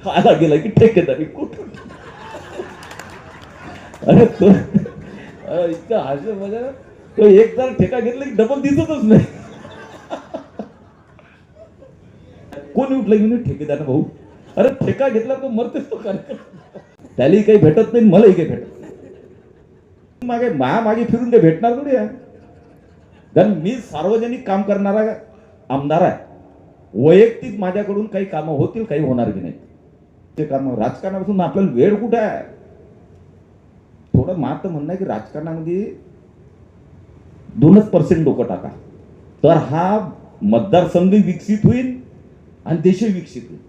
आला गेला की ठेकेदारी कुठून. अरे तो इतका हास्य म्हणजे तो एक जर ठेका घेतला की डबल दिसतच नाही. कोणी उठलं की ठेकेदार भाऊ, अरे ठेका घेतला तो मरतेच तो कार्यक्रम. त्यालाही काही भेटत नाही, मलाही काही भेटत नाही. मागे मागे फिरून ते भेटणार थोडी आहे. कारण मी सार्वजनिक काम करणारा आमदार आहे. वैयक्तिक माझ्याकडून काही कामं होतील, काही होणार की नाही ते काम. राजकारणापासून आपल्याला वेळ कुठे आहे. थोडं मात्र म्हणणं आहे की राजकारणामध्ये 2% डोकं टाका, तर हा मतदारसंघ विकसित होईल आणि देशही विकसित होईल.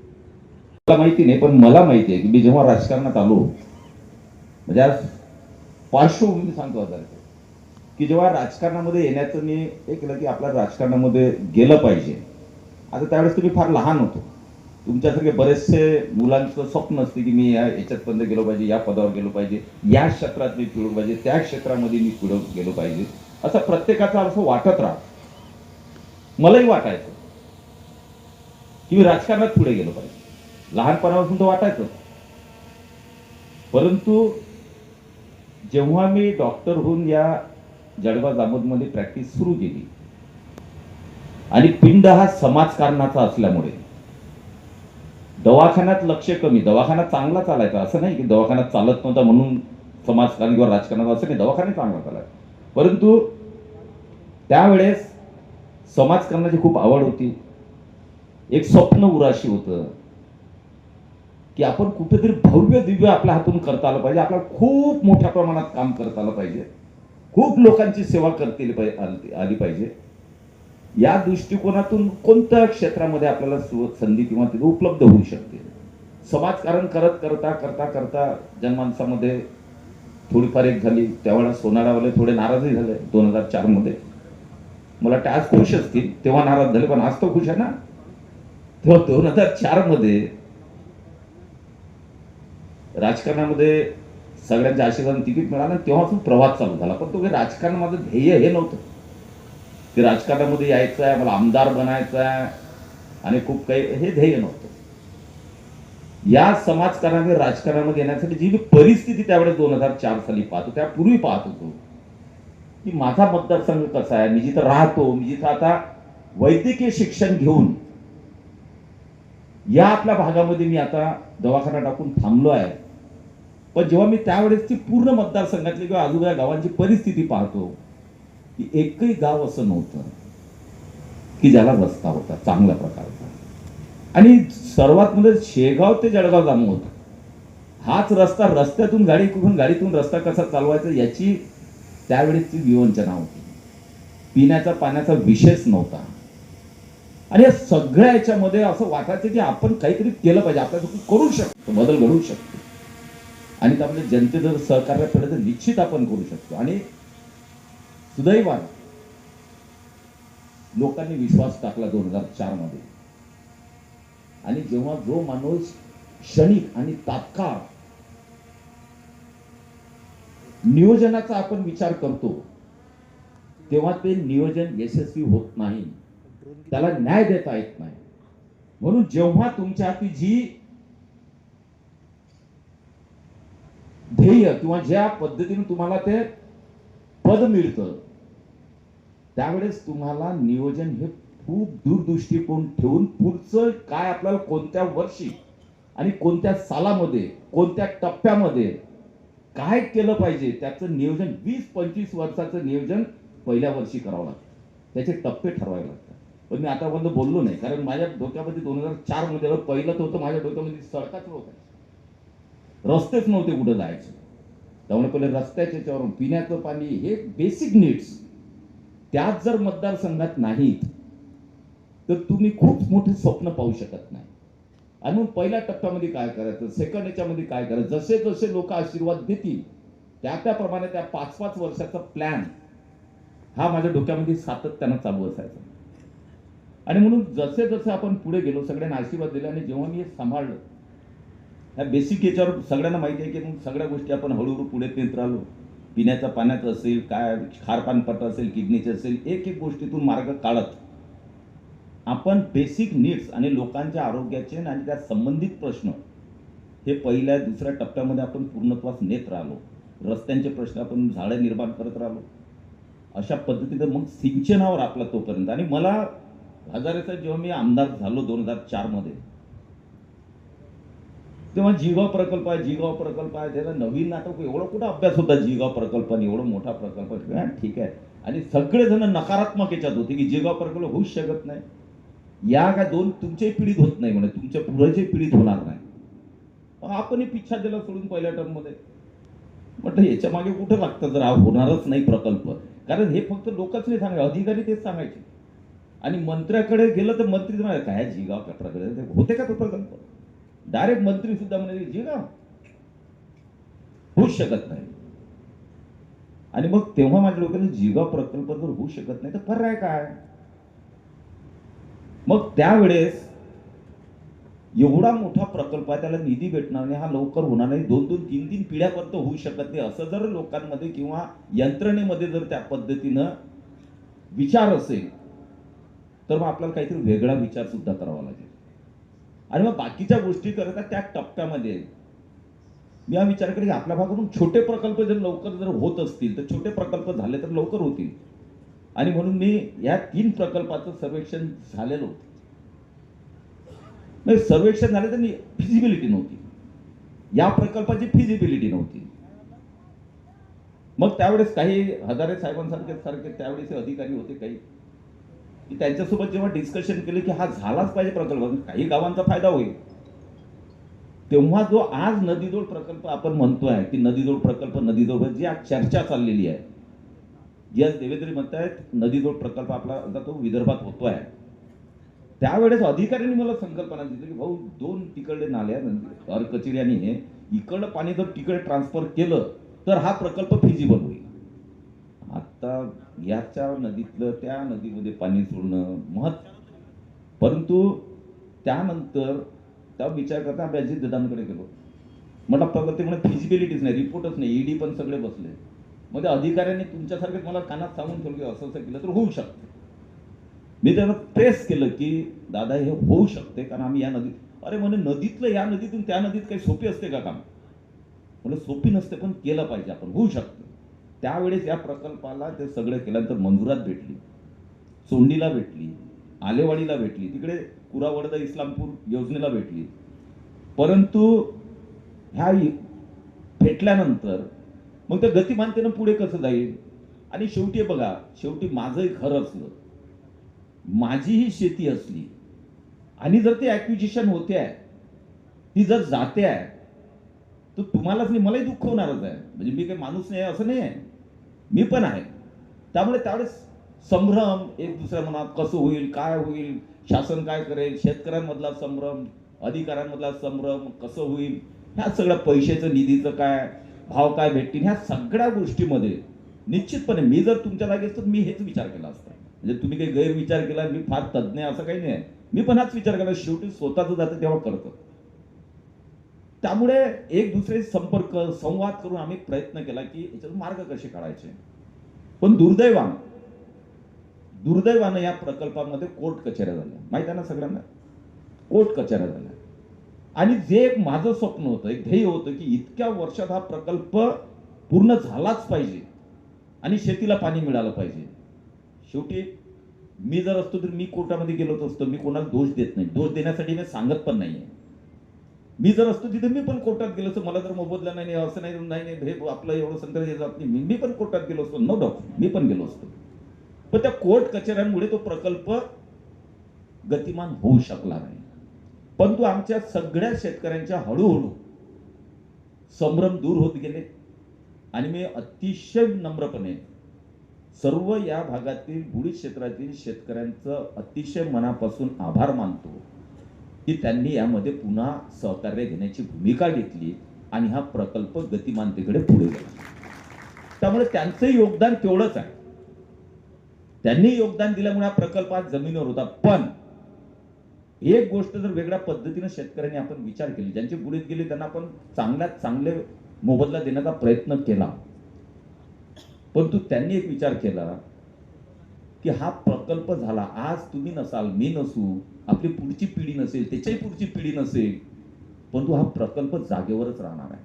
मला माहिती नाही, पण मला माहिती आहे की मी जेव्हा राजकारणात आलो, म्हणजे आज पार्श्वभूमी सांगतो आता, की जेव्हा राजकारणामध्ये येण्याचं मी हे केलं की आपल्या राजकारणामध्ये गेलं पाहिजे. आता त्यावेळेस तुम्ही फार लहान होतो. तुमच्यासारखे बरेचसे मुलांचं स्वप्न असते की मी याच्यातपर्यंत गेलो पाहिजे, या पदावर गेलो पाहिजे, या क्षेत्रात मी पुढे पाहिजे, त्या क्षेत्रामध्ये मी पुढे गेलो पाहिजे, असं प्रत्येकाचं असं वाटत राहत. मलाही वाटायचं की मी राजकारणात पुढे गेलो पाहिजे. लहानपणापासून तर वाटायचं. परंतु जेव्हा मी डॉक्टर होऊन या जळगाव जामोदमध्ये प्रॅक्टिस सुरू केली आणि पिंड हा समाजकारणाचा असल्यामुळे दवाखान्यात लक्ष कमी. दवाखाना चांगला चालायचा, असं नाही की दवाखान्यात चालत नव्हता म्हणून समाजकारण किंवा राजकारणात, असं नाही. दवाखाना चांगला चालायचा, परंतु त्यावेळेस समाजकारणाची खूप आवड होती. एक स्वप्न उराशी होतं की आपण कुठेतरी भव्य दिव्य आपल्या हातून करता आलं पाहिजे. आपल्याला खूप मोठ्या प्रमाणात काम करता आलं पाहिजे, खूप लोकांची सेवा करता आली पाहिजे. या दृष्टिकोनातून कोणत्या क्षेत्रामध्ये आपल्याला संधी किंवा तिथे उपलब्ध होऊ शकते. समाजकारण करत करता करता करता जनमानसामध्ये थोडीफार एक झाली. त्यावेळेला सोनारावाले थोडे नाराजही झाले 2004 मध्ये. मला वाटतं आज खुश असतील, तेव्हा नाराज झाले, पण आज तो खुश आहे ना. तेव्हा 2004 मध्ये राजकारणामध्ये सगळ्यांच्या आशीर्वादाने तिकीट मिळालं, तेव्हापासून प्रवास चालू झाला. पण तो काही राजकारणामध्ये ध्येय हे नव्हतं की राजकारणामध्ये यायचं आहे, मला आमदार बनायचं आहे आणि खूप काही, हे ध्येय नव्हतं. या समाजकारणामध्ये राजकारणामध्ये येण्यासाठी जी मी परिस्थिती त्यावेळेस 2004 साली पाहतो, त्यापूर्वी पाहत होतो की माझा मतदारसंघ कसा आहे, मी जिथं राहतो, मी जिथं आता वैद्यकीय शिक्षण घेऊन या आपल्या भागामध्ये मी आता दवाखाना टाकून थांबलो आहे. पण जेव्हा मी त्यावेळेसची पूर्ण मतदारसंघातली किंवा आजूबाजूच्या गावांची परिस्थिती पाहतो की एकही गाव असं नव्हतं की ज्याला रस्ता होता चांगल्या प्रकारचा. आणि सर्वात म्हणजे शेगाव ते जळगाव जामोद होता. हाच रस्ता, रस्त्यातून गाडी कुठून, गाडीतून रस्ता कसा चालवायचा याची त्यावेळेसची विवंचना होती. पिण्याचा पाण्याचा विषयच नव्हता. आणि या सगळ्या याच्यामध्ये असं वाटायचं की आपण काहीतरी केलं पाहिजे, आपल्यासाठी करू शकतो, बदल घडवू शकतो. आणि त्यामध्ये जनते जर सहकार्य केलं तर निश्चित आपण करू शकतो. आणि सुदैवाने लोकांनी विश्वास टाकला 2004 मध्ये. आणि जेव्हा जो माणूस क्षणिक आणि तात्काळ नियोजनाचा आपण विचार करतो, तेव्हा ते नियोजन यशस्वी होत नाही, त्याला न्याय देता येत नाही. म्हणून जेव्हा तुमच्या हाती जी ध्येय किंवा ज्या पद्धतीने तुम्हाला ते पद मिळतं, त्यावेळेस तुम्हाला नियोजन हे खूप दूरदृष्टिकोन ठेवून पुढचं काय आपल्याला कोणत्या वर्षी आणि कोणत्या सालामध्ये कोणत्या टप्प्यामध्ये काय केलं पाहिजे त्याचं नियोजन 20-25 वर्षाचं नियोजन पहिल्या वर्षी करावं लागतं. त्याचे टप्पे ठरवावे लागतात. पण मी आतापर्यंत बोललो नाही, कारण माझ्या डोक्यामध्ये 2004 मध्ये पहिलं होतं, माझ्या डोक्यामध्ये सडकाच नव्हत्या, रस्तेच नव्हते कुठं जायचं. त्यामुळे पहिले रस्त्याच्या याच्यावरून पिण्याचं पाणी, हे बेसिक नीड्स त्यात जर मतदारसंघात नाहीत तर तुम्ही खूप मोठे स्वप्न पाहू शकत नाही. आणि मग पहिल्या टप्प्यामध्ये काय करायचं, सेकंड याच्यामध्ये काय करायचं, जसे जसे लोक आशीर्वाद देतील त्याप्रमाणे त्या 5-5 वर्षाचा प्लॅन हा माझ्या डोक्यामध्ये सातत्यानं चालू असायचा. आणि म्हणून जसे जसे आपण पुढे गेलो, सगळ्यांना आशीर्वाद दिला आणि जेव्हा मी हे सांभाळलं, ह्या बेसिक याच्यावर सगळ्यांना माहिती आहे की मग सगळ्या गोष्टी आपण हळूहळू पुढे नेत राहिलो. पिण्याच्या पाण्याचं असेल, काय खारपानपट्ट असेल, किडनीचे असेल, एक एक गोष्टीतून मार्ग काढत आपण बेसिक नीड्स आणि लोकांच्या आरोग्याचे आणि त्या संबंधित प्रश्न हे पहिल्या दुसऱ्या टप्प्यामध्ये आपण पूर्णत्वास नेत राहिलो. रस्त्यांचे प्रश्न आपण झाडं निर्माण करत राहिलो. अशा पद्धतीनं मग सिंचनावर आपला तोपर्यंत. आणि मला हजारेचा जेव्हा मी आमदार झालो 2004 मध्ये, तेव्हा जिगाव प्रकल्प आहे, जिगाव प्रकल्प आहे, त्याचा नवीन नाटक एवढं कुठं अभ्यास होता जिगाव प्रकल्प आणि एवढा मोठा प्रकल्प. ठीक आहे. आणि सगळेजण नकारात्मक याच्यात होते की जिगाव प्रकल्प होऊच शकत नाही, या काय दोन तुमच्याही पिढीत होत नाही म्हणे, तुमच्या पुढच्या पिढीत होणार नाही. आपणही पिच्छा दिला सोडून पहिल्या टर्म मध्ये. म्हटलं याच्या मागे कुठं लागतं जर हा होणारच नाही प्रकल्प. कारण हे फक्त लोकच नाही सांगायचे, अधिकारी तेच सांगायचे. आणि मंत्र्याकडे गेलं तर मंत्री म्हणाले काय जिगाव प्रकल्प होते का तो प्रकल्प. डायरेक्ट मंत्री सुद्धा म्हणाले जिगाव होऊच शकत नाही. आणि मग तेव्हा माझ्या डोक्यात जिगाव प्रकल्प जर होऊ शकत नाही तर पर्याय काय. मग त्यावेळेस एवढा मोठा प्रकल्प आहे, त्याला निधी भेटणार नाही, हा लवकर होणार नाही, 2-2, 3-3 पिढ्यापर्यंत होऊ शकत नाही, असं जर लोकांमध्ये किंवा यंत्रणेमध्ये जर त्या पद्धतीनं विचार असेल तर मग आपल्याला काहीतरी वेगळा विचार सुद्धा करावा लागेल. आणि मग बाकीच्या गोष्टी करता त्या टप्प्यामध्ये मी हा विचार केला की आपल्या भागातून छोटे प्रकल्प जर लवकर जर होत असतील तर छोटे प्रकल्प झाले तर लवकर होतील. आणि म्हणून मी या 3 प्रकल्पाचं सर्वेक्षण झालेलं होतं. सर्वेक्षण झाले तर फिजिबिलिटी नव्हती, या प्रकल्पाची फिजिबिलिटी नव्हती. मग त्यावेळेस काही हजारे साहेबांसारखे त्यावेळेस अधिकारी होते काही, की त्यांच्यासोबत जेव्हा डिस्कशन केले की हा झालाच पाहिजे प्रकल्प, काही गावांचा फायदा होईल, तेव्हा जो आज नदीजोड प्रकल्प आपण म्हणतोय की नदीजोड प्रकल्प नदीजोड जी आज चर्चा चाललेली आहे, जी आज देवेंद्र म्हणतायत नदीजोड प्रकल्प आपला तो विदर्भात होतोय, त्यावेळेस अधिकाऱ्यांनी मला संकल्पना दिली की भाऊ 2 तिकडे नाल्या और कचेरी आणि हे इकडलं पाणी जर तिकडे ट्रान्सफर केलं तर हा प्रकल्प फिजिबल होईल. आता याच्या नदीतलं त्या नदीमध्ये पाणी सोडणं महत्व. परंतु त्यानंतर त्या विचार करता आम्ही अजित दादांकडे गेलो. म्हटलं प्रगती म्हणजे फिजिबिलिटीच नाही, रिपोर्टच नाही, ईडी पण सगळे बसले. म्हणजे अधिकाऱ्यांनी तुमच्यासारखेच मला कानात सांगून ठेवलं की असं असं केलं तर होऊ शकतं. मी त्यांना प्रेस केलं की दादा हे होऊ शकते, कारण आम्ही या नदीत, अरे म्हणे नदीतलं या नदीतून त्या नदीत काही सोपी असते का काम. म्हणजे सोपी नसते पण केलं पाहिजे आपण, होऊ शकतं. त्यावेळेस या प्रकल्पाला ते सगळं केल्यानंतर मंजुरात भेटली, सोंडीला भेटली, आलेवाडीला भेटली, तिकडे कुरावडदा इस्लामपूर योजनेला भेटली. परंतु ह्या भेटल्यानंतर मग त्या गतिमानतेनं पुढे कसं जाईल. आणि शेवटी बघा, शेवटी माझं घर असलं, माझीही शेती असली आणि जर ते ऍक्विजिशन होते आहे, ती जर जाते आहे, तर तुम्हालाच नाही मलाही दुःख होणारच आहे. म्हणजे मी काही माणूस नाही असं नाही आहे, मी पण आहे. त्यामुळे त्यावेळेस संभ्रम एक दुसऱ्या मनात, कसं होईल, काय होईल, शासन काय करेल, शेतकऱ्यांमधला संभ्रम, अधिकाऱ्यांमधला संभ्रम, कसं होईल, ह्या सगळ्या पैशाचं निधीचं काय, भाव काय भेटतील, ह्या सगळ्या गोष्टीमध्ये निश्चितपणे मी जर तुमच्या जागी असतो मी हेच विचार केला असता. म्हणजे तुम्ही काही गैरविचार केला, मी फार तज्ज्ञ असं काही नाही, मी पण हाच विचार केला. शेवटी स्वतःच जातं तेव्हा करतो. त्यामुळे एक दुसरे संपर्क संवाद करून आम्ही प्रयत्न केला की याच्यातून मार्ग कसे काढायचे. पण दुर्दैवानं या प्रकल्पामध्ये कोर्ट कचेऱ्या झाल्या, माहिती आहे ना सगळ्यांना, कोर्ट कचेऱ्या झाल्या. आणि जे एक माझं स्वप्न होतं, एक ध्येय होतं की इतक्या वर्षात हा प्रकल्प पूर्ण झालाच पाहिजे आणि शेतीला पाणी मिळालं पाहिजे. शेवटी मी जर असतो तर मी कोर्टामध्ये गेलोच असतो. मी कोणाला दोष देत नाही, दोष देण्यासाठी मी सांगत पण नाहीये. मी जर असतो तिथे मी पण कोर्टात गेलो असतो. मला जर मोबदला नाही असं नाही हे आपलं एवढं संदर्भ जात नाही, मी पण कोर्टात गेलो असतो, नो डाऊट मी पण गेलो असतो. पण त्या कोर्ट कचेऱ्यांमुळे तो प्रकल्प गतिमान होऊ शकला नाही. परंतु आमच्या सगळ्या शेतकऱ्यांच्या हळूहळू संभ्रम दूर होत गेले. आणि मी अतिशय नम्रपणे सर्व या भागातील बुडीत क्षेत्रातील शेतकऱ्यांचं अतिशय मनापासून आभार मानतो की त्यांनी यामध्ये पुन्हा सहकार्य घेण्याची भूमिका घेतली आणि हा प्रकल्प गतिमानतेकडे पुढे गेला. त्यामुळे त्यांचं योगदान तेवढंच आहे. त्यांनी योगदान दिल्यामुळे हा प्रकल्प आज जमिनीवर होता. पण एक गोष्ट जर वेगळ्या पद्धतीने शेतकऱ्यांनी आपण विचार केली, ज्यांचे बुडीत गेले त्यांना आपण चांगल्यात चांगले मोबदला देण्याचा प्रयत्न केला. परंतु त्यांनी एक विचार केला की हा प्रकल्प झाला, आज तुम्ही नसाल, मी नसू, आपली पुढची पिढी नसेल, त्याच्याही पुढची पिढी नसेल, परंतु हा प्रकल्प जागेवरच राहणार आहे.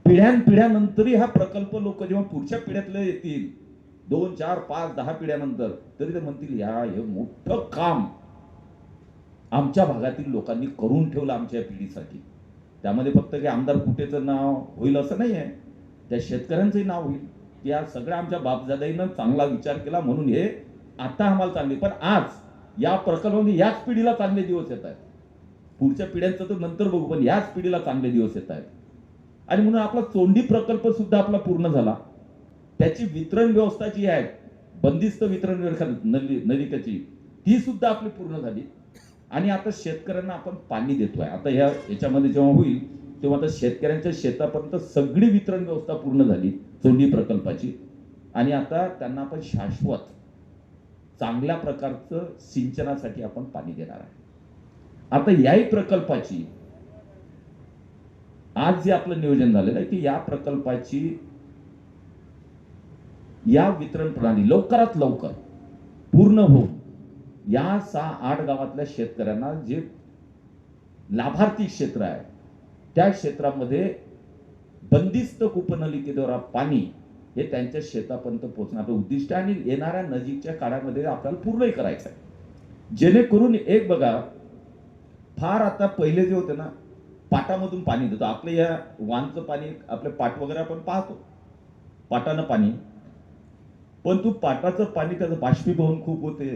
पिढ्यानंतरही हा प्रकल्प लोक जेव्हा पुढच्या पिढ्यातले येतील 2, 4, 5, 10 पिढ्यानंतर, तरी ते म्हणतील या हे मोठं काम आमच्या भागातील लोकांनी करून ठेवलं आमच्या पिढीसाठी. त्यामध्ये फक्त की आमदार कुटेचं नाव होईल असं नाही आहे, त्या शेतकऱ्यांचंही नाव होईल की या सगळ्या आमच्या बापजादाईनं चांगला विचार केला म्हणून हे आता आम्हाला चांगले. पण आज या प्रकल्पामध्ये याच पिढीला चांगले दिवस येत आहेत. पुढच्या पिढ्यांचं तर नंतर बघू, पण याच पिढीला चांगले दिवस येत आहेत. आणि म्हणून आपला चोंडी प्रकल्प सुद्धा आपला पूर्ण झाला. त्याची वितरण व्यवस्था जी आहे, बंदिस्त वितरण व्यवस्था नलिकेची, ती सुद्धा आपली पूर्ण झाली. आणि आता शेतकऱ्यांना आपण पाणी देतोय. आता याच्यामध्ये जेव्हा होईल तेव्हा आता शेतकऱ्यांच्या शेतापर्यंत सगळी वितरण व्यवस्था पूर्ण झाली चोंडी प्रकल्पाची. आणि आता त्यांना आपण शाश्वत चांगल्या प्रकारचं सिंचनासाठी आपण पाणी देणार आहे. आता याही प्रकल्पाची आज जे आपलं नियोजन झालेलं आहे की या प्रकल्पाची या वितरण प्रणाली लवकरात लवकर पूर्ण होऊन या 6-8 गावातल्या शेतकऱ्यांना जे लाभार्थी क्षेत्र आहे त्या क्षेत्रामध्ये बंदिस्त कूपनलिकेद्वारा पाणी हे त्यांच्या शेतापर्यंत पोहोचण्याचं उद्दिष्ट आहे. आणि येणाऱ्या नजीकच्या काळामध्ये आपल्याला पूर्णही करायचं आहे. जेणेकरून एक बघा, फार आता पहिले जे होते ना, पाटामधून पाणी देतो. आपल्या या वांचं पाणी आपले पाट वगैरे आपण पाहतो, पाटानं पाणी. पण तू पाटाचं पाणी त्याचं बाष्पीभवन खूप होते,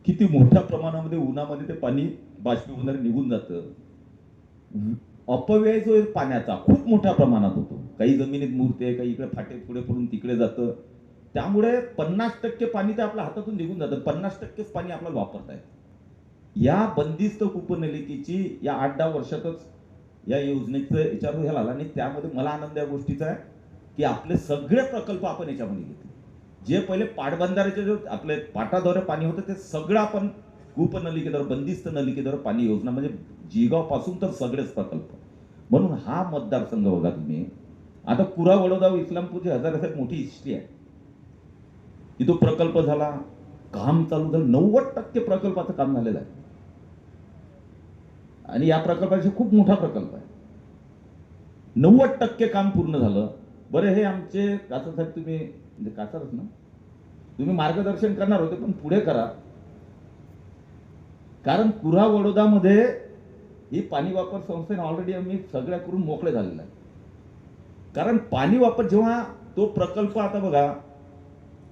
किती मोठ्या प्रमाणामध्ये उन्हामध्ये ते पाणी बाष्पीभवन निघून जातं. अपव्यय जो पाण्याचा खूप मोठ्या प्रमाणात होतो. काही जमिनीत मुरते, काही इकडे फाटे पुढे पडून तिकडे जातं. त्यामुळे 50% पाणी ते आपल्या हातातून निघून जातं. 50%च पाणी आपल्याला वापरता येतं. या बंदिस्त कूपनलिकेची या 8-10 वर्षातच या योजनेचं याच्यावर हे आला. आणि त्यामध्ये मला आनंद या गोष्टीचा आहे की आपले सगळे प्रकल्प आपण याच्यामध्ये घेतले. जे पहिले पाटबंधाऱ्याचे जे आपले पाटाद्वारे पाणी होतं ते सगळं आपण कूपनलिकेद्वारे, बंदिस्त नलिकेद्वारे पाणी योजना, म्हणजे जिगाव पासून तर सगळेच प्रकल्प. म्हणून हा मतदारसंघ बघा तुम्ही, आता कुरा वडोदा इस्लामपूरची हजारासाठी मोठी हिस्ट्री आहे की तो प्रकल्प झाला, काम चालू झालं, 90% प्रकल्पाचं काम झालेलं आहे. आणि या प्रकल्पाचा खूप मोठा प्रकल्प आहे. 90% काम पूर्ण झालं. बरं, हे आमचे कासार साहेब, तुम्ही म्हणजे कासारच ना, तुम्ही मार्गदर्शन करणार होते पण पुढे करा. कारण कुरा वडोदामध्ये ही पाणी वापर संस्थेने ऑलरेडी आम्ही सगळ्या करून मोकळे झालेला आहे. कारण पाणी वापर जेव्हा तो प्रकल्प, आता बघा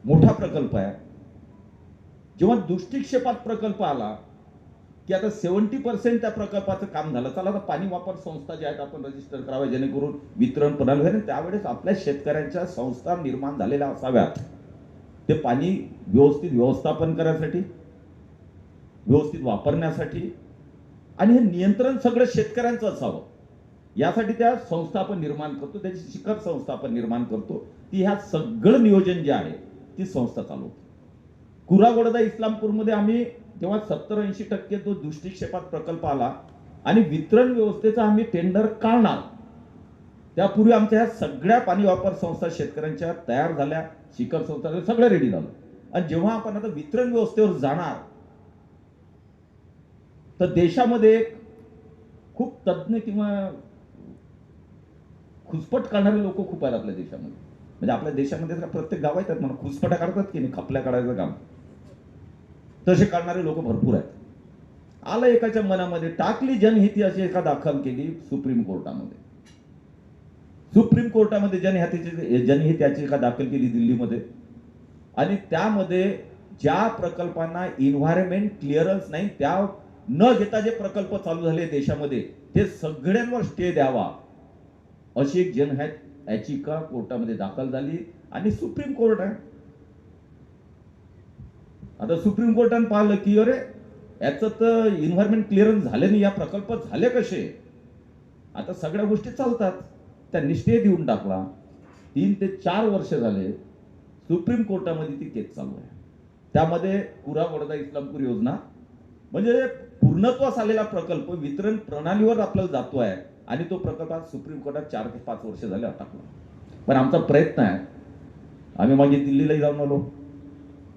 मोठा प्रकल्प आहे, जेव्हा दृष्टिक्षेपात प्रकल्प आला की आता 70% त्या प्रकल्पाचं काम झालं, चला आता पाणी वापर संस्था ज्या आहेत आपण रजिस्टर कराव्या जेणेकरून वितरण प्रणाली होईल. त्यावेळेस आपल्या शेतकऱ्यांच्या संस्था निर्माण झालेल्या असाव्यात ते पाणी व्यवस्थित व्यवस्थापन करण्यासाठी, व्यवस्थित वापरण्यासाठी. आणि हे नियंत्रण सगळं शेतकऱ्यांचं असावं यासाठी त्या संस्था आपण निर्माण करतो, त्याची शिखर संस्था आपण निर्माण करतो. ती ह्या सगळं नियोजन जे आहे ती संस्था चालवते. कुरा वडोदा इस्लामपूरमध्ये आम्ही तेव्हा 70-80% तो दृष्टिक्षेपात प्रकल्प आला आणि वितरण व्यवस्थेचा आम्ही टेंडर काढणार. त्यापूर्वी आमच्या ह्या सगळ्या पाणी वापर संस्था शेतकऱ्यांच्या तयार झाल्या, शिखर संस्था सगळं रेडी झालं. आणि जेव्हा आपण आता वितरण व्यवस्थेवर जाणार तर देशामध्ये खूप तज्ञ किंवा खुसपट करणारे लोक खूप आहेत आपल्या देशामध्ये. म्हणजे आपल्या देशामध्ये प्रत्येक गाव आहेत म्हणून खुसपटा काढतात की नाही, खपल्या काढायचं काम, तसे काढणारे लोक भरपूर आहेत. आलं एकाच्या मनामध्ये, टाकली जनहित अशी एका दाखल केली सुप्रीम कोर्टामध्ये. सुप्रीम कोर्टामध्ये जनहित याचिका दाखल केली दिल्लीमध्ये. आणि त्यामध्ये ज्या प्रकल्पांना एन्व्हायरमेंट क्लिअरन्स नाही, त्या न घेता जे प्रकल्प चालू झाले देशामध्ये ते सगळ्यांवर स्टे द्यावा अशी एक जनहित याचिका कोर्टामध्ये दाखल झाली. आणि सुप्रीम कोर्ट आहे, आता सुप्रीम कोर्टाने पाहिलं की अरे याचं तर एन्व्हायरमेंट क्लिअरन्स झाले नाही, या प्रकल्प झाले कसे, आता सगळ्या गोष्टी चालतात, त्यांनी स्टे देऊन टाकला. 3 ते 4 वर्ष झाले सुप्रीम कोर्टामध्ये ती केस चालू आहे. त्यामध्ये कुरा वडोदा इस्लामपूर योजना म्हणजे पूर्णत्वास आलेला प्रकल्प वितरण प्रणालीवर आपल्याला जातोय. आणि तो प्रकल्प आज सुप्रीम कोर्टात 4 ते 5 वर्ष झाले अटकला. पण आमचा प्रयत्न आहे, आम्ही मागे दिल्लीला जाऊन आलो,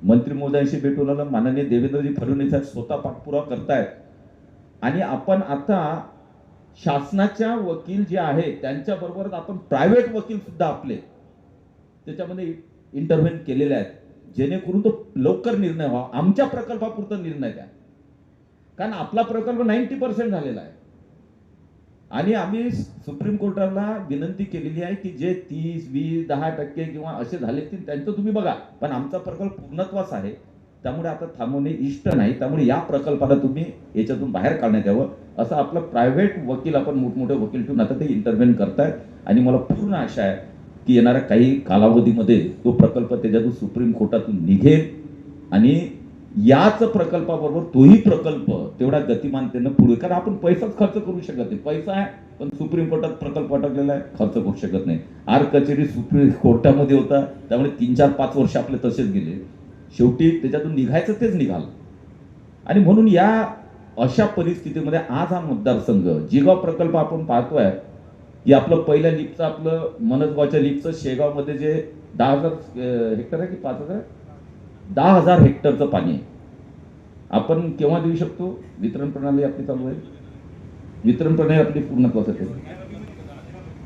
मंत्री महोदयांशी भेटून आलो, माननीय देवेंद्रजी फडणवीस स्वतः पाठपुरावा करतायत. आणि आपण आता शासनाच्या वकील जे आहेत त्यांच्या बरोबरच आपण प्रायव्हेट वकील सुद्धा आपले त्याच्यामध्ये इंटरव्हेन केलेले आहेत, जेणेकरून तो लवकर निर्णय व्हावा. आमच्या प्रकल्पापुरता निर्णय द्या, कारण आपला प्रकल्प 90% झालेला आहे. आणि आम्ही सुप्रीम कोर्टाला विनंती केलेली आहे की जे 30, 20, 10% किंवा असे झाले त्यांचं तुम्ही बघा, पण आमचा प्रकल्प पूर्णत्वास आहे, त्यामुळे आता थांबवणे इष्ट नाही. त्यामुळे या प्रकल्पाला तुम्ही याच्यातून बाहेर काढण्यात यावं, असं आपलं प्रायव्हेट वकील आपण मोठमोठे वकील ठेवून आता ते इंटरव्हेन करतायत. आणि मला पूर्ण आशा आहे की येणाऱ्या काही कालावधीमध्ये तो प्रकल्प त्याच्यातून सुप्रीम कोर्टातून निघेल आणि याच प्रकल्पाबरोबर तोही प्रकल्प तेवढा गतिमानतेनं पुढे, कारण आपण पैसाच खर्च करू शकत नाही. पैसा आहे पण सुप्रीम कोर्टात प्रकल्प अटकलेला आहे, खर्च करू शकत नाही. आर कचेरी सुप्रीम कोर्टामध्ये होता, त्यामुळे 3-4-5 वर्ष आपले तसेच गेले. शेवटी त्याच्यातून निघायचं तेच निघालं. आणि म्हणून या अशा परिस्थितीमध्ये आज हा मतदारसंघ जिगाव प्रकल्प आपण पाहतोय की आपलं पहिल्या लिफ्टचं, आपलं मनसगावच्या लिफ्टचं शेगावमध्ये जे 10,000 हेक्टर आहे की 5,000, 10,000 हेक्टरचं पाणी आहे. आपण केव्हा देऊ शकतो? वितरण प्रणाली आपली चालू आहे, वितरण प्रणाली आपली पूर्णत्वास येते.